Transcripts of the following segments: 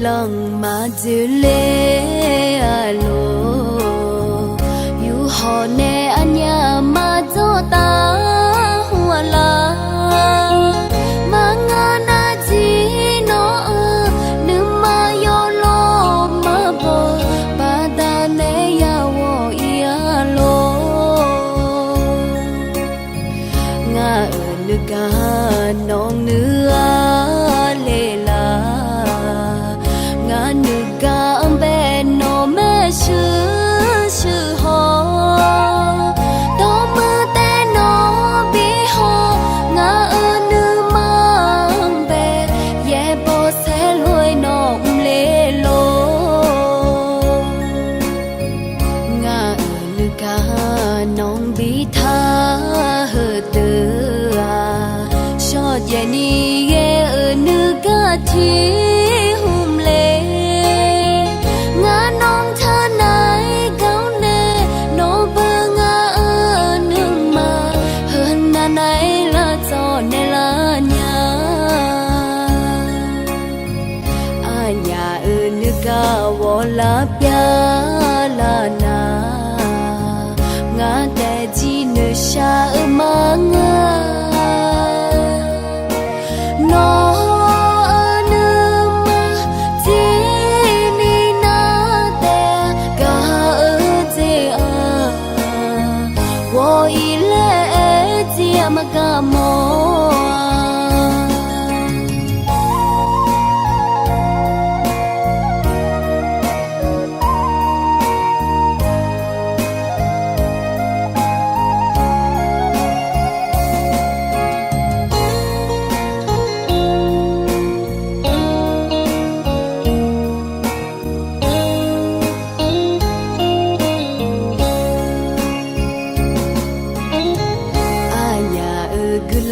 lòng mà dư lê alo yu họ nè anh nhà mà cho ta hoa la mà ngã na chi nó nữ mà yo lo mà bo ba ta nè ya wo ia lo ngã nữ ca nong nữ lê la nữ ca bên nó mê sư họ đó mơ té nó bị họ ngã nữ mang về ye bo sẽ lôi nó lê lô ngã nữ ca nong bị tha hơ từ cho ye ni ye nữ ca thi la pia la na nga te ji ne sha ma nga no nu ma ji ni na te ga je a wo i le ji ma ga mo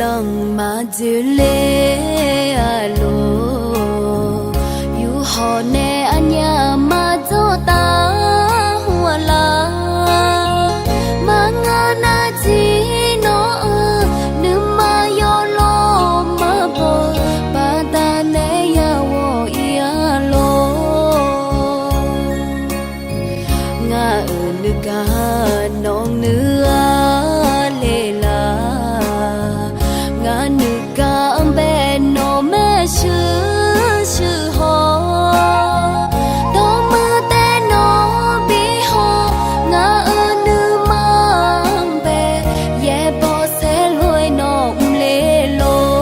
lòng mà dư lê alo yu họ nè anh nhà mà cho ta hoa la mà ngã na chi nó nữ mà yo lo mà bo ba ta nè ya wo ia lo ngã nữ ca nong nữ lê la nữ ca bên nó mê sư họ đó mơ té nó bị họ ngã nữ mang về ye bo sẽ lôi nó lê lô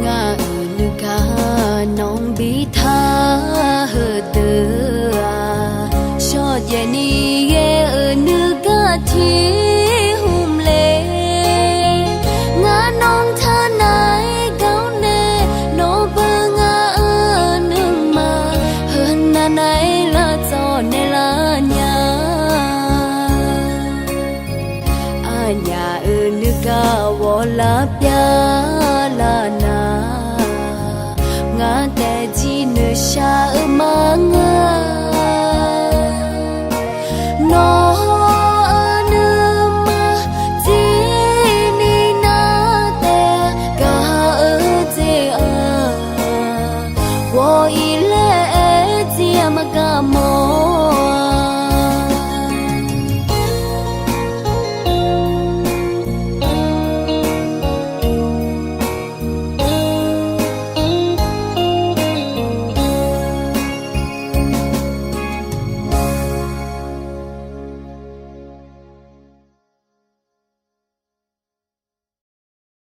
ngã nữ ca nong bị tha hơ từ cho ye ni ye nữ ca thi nhà nữ ca wo la pia la na nga te ji ne sha ma nga no nu ma ji ni na te ga je a wo i le ji ma ga mo